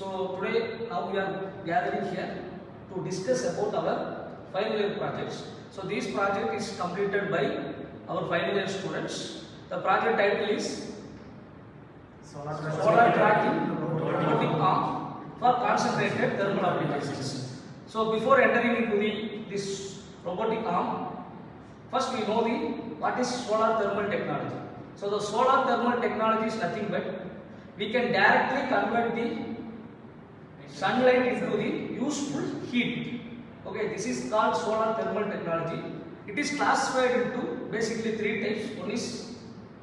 So today now we are gathering here to discuss about our final year projects. So this project is completed by our final year students. The project title is Solar Tracking Robotic Arm for Concentrated Thermal Applications. So before entering into this robotic arm, first we know what is solar thermal technology. So the solar thermal technology is nothing but we can directly convert the sunlight into the useful heat. Okay, this is called solar thermal technology. It is classified into basically three types. One is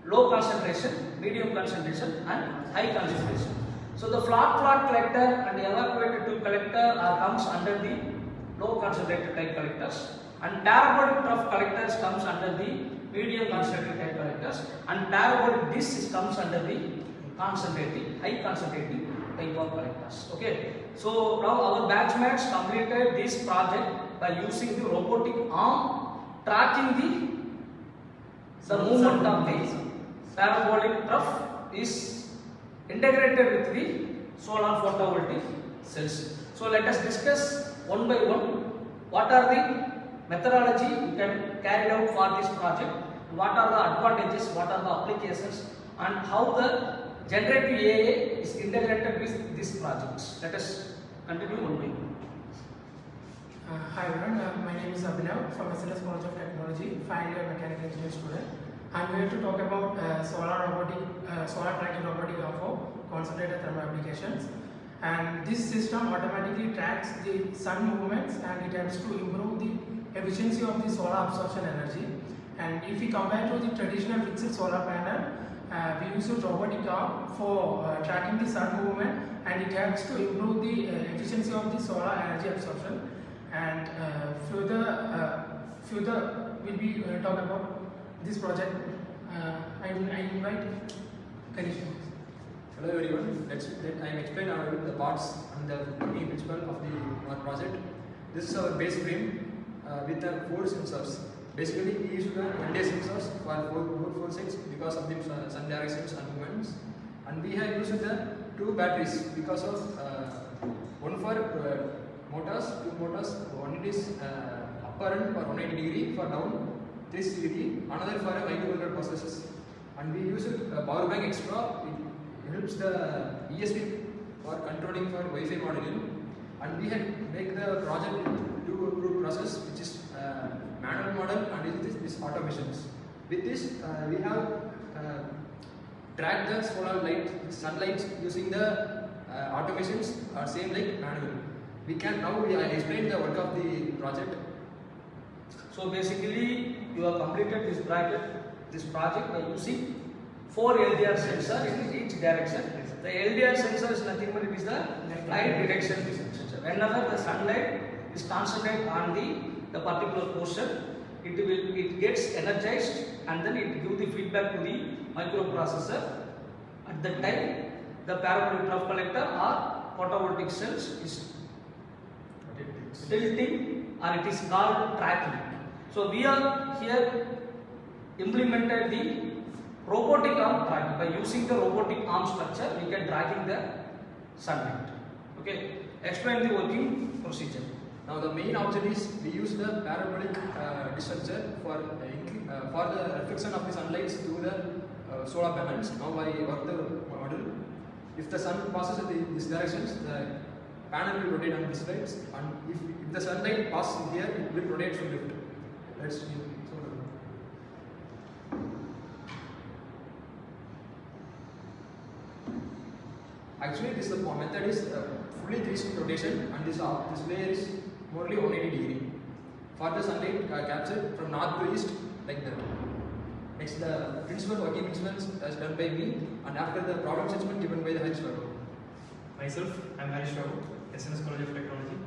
low concentration, medium concentration and high concentration. So the flat collector and the evacuated tube collector comes under the low concentrated type collectors, and parabolic trough collectors comes under the medium concentrated type collectors, and parabolic disc comes under the concentrating, high concentrating type of collectors. Okay, so now our batchmates completed this project by using the robotic arm tracking the movement of the parabolic trough is integrated with the solar photovoltaic cells. So let us discuss one by one what are the methodology you can carry out for this project, what are the advantages, what are the applications, and how the generative AI is integrated with this project. Let us continue one by one. Hi everyone, my name is Abhinav from SNS College of Technology, final year mechanical engineering student. I am here to talk about solar tracking robotic arm for concentrated thermal applications. And this system automatically tracks the sun movements and it helps to improve the efficiency of the solar absorption energy. And if we compare to the traditional fixed solar panel, we use a robotic arm for tracking the sun movement, and it helps to improve the efficiency of the solar energy absorption. And further will be talk about this project. I invite Kanish. Hello everyone, I am explaining the parts and the working principle of our project. This is our base frame with 4 sensors. Basically, we use the one-day sensors for 4 sets because of the sun directions and movements. And we have used the 2 batteries because of one for motors, 2 motors. One it is upper for 180 degree, for down 360 degree. Another for a microcontroller processes. And we use a power bank extra. It helps the ESP for controlling for Wi-Fi modeling. And we have make the project two group process, which is manual model and this automations. With this, we have tracked the solar light, sunlight using the automations are same like manual. We explain the work of the project. So basically, you have completed this project by using 4 LDR sensors in each direction. The LDR sensor is nothing but it is the light detection sensor. Whenever the sunlight is concentrated on the particular portion, it gets energized and then it gives the feedback to the microprocessor. At that time, the parabolic trough collector or photovoltaic cells is tilting, or it is called tracking. So we are here implemented the robotic arm tracking. By using the robotic arm structure, we can tracking the sunlight. Okay, explain the working procedure. Now the main object is we use the parabolic dispenser for the reflection of the sunlight through the solar panels. Now I work the model. If the sun passes in this directions, the panel will rotate on this side, and if the sunlight passes here, it will rotate to left. Let's see. Actually, this method is fully 360 rotation, and this layer is morely 180 degree. For the sunlight captured from north to east, like that. Next, the working principles is done by me, and after the problem statement given by the Harish Babu. Myself, I am Harish Babu, SNS College of Technology,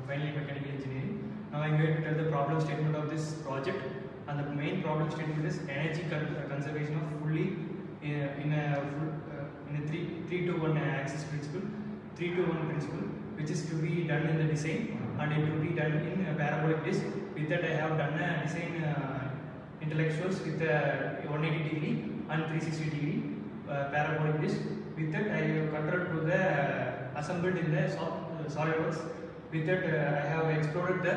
finally mechanical engineering. Now I am going to tell the problem statement of this project, and the main problem statement is energy conservation of fully in a 3-to-1 axis principle, 3-to-1 principle, which is to be done in the design, and it will be done in a parabolic disc. With that, I have done a design intellectuals with 180 degree and 360 degree parabolic disc. With that, I have controlled to the assembled in the SolidWorks. With that, I have explored the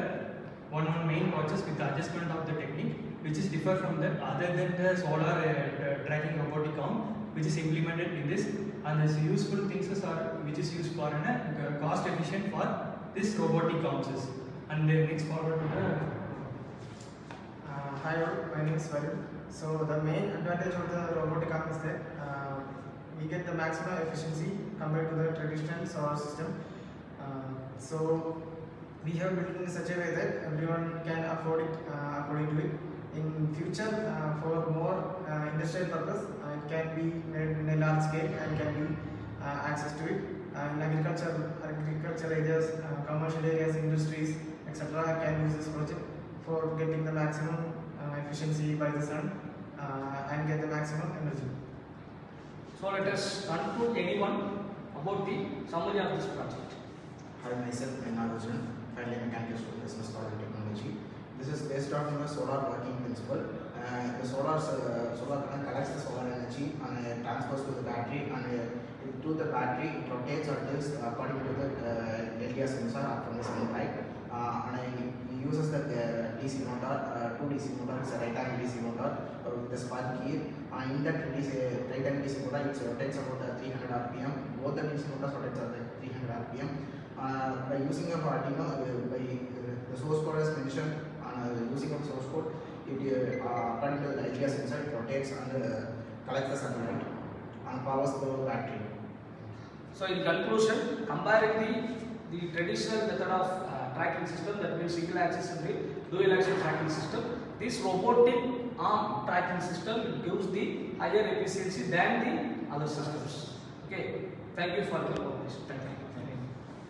one main process with the adjustment of the technique, which is different from that other than the solar tracking robotic arm, which is implemented in this, and this useful things are which is used for cost efficient for this robotic arms. And next forward to the Hi all, my name is Varun. So the main advantage of the robotic arm is that we get the maximum efficiency compared to the traditional solar system. So we have built it in such a way that everyone can afford it according to it. In future, for more industrial purpose, it can be made in a large scale and can be access to it. In agriculture areas, commercial areas, industries, etc. can use this project for getting the maximum efficiency by the sun and get the maximum energy. So let us conclude anyone about the summary of this project. Hi, myself Arjun, finally mechanical student business college technology. This is based on the solar working principle. The solar current collects the solar energy and transfers to the battery, and to the battery it rotates or tilts according to the LDR sensor from the sunlight. And it uses the DC motor, 2 DC motor, it's a right angle DC motor with the spark gear. In that right angle DC motor, it rotates about 300 RPM. Both the DC motors rotates at 300 RPM. By using of Arduino, by the source code as mentioned, and using of source code, it according to the LDR sensor, it rotates and collects the sunlight and powers the battery. So in conclusion, comparing the traditional method of tracking system, that means single axis and the dual axis tracking system, this robotic arm tracking system gives the higher efficiency than the other systems. Okay, thank you for your cooperation. Thank you.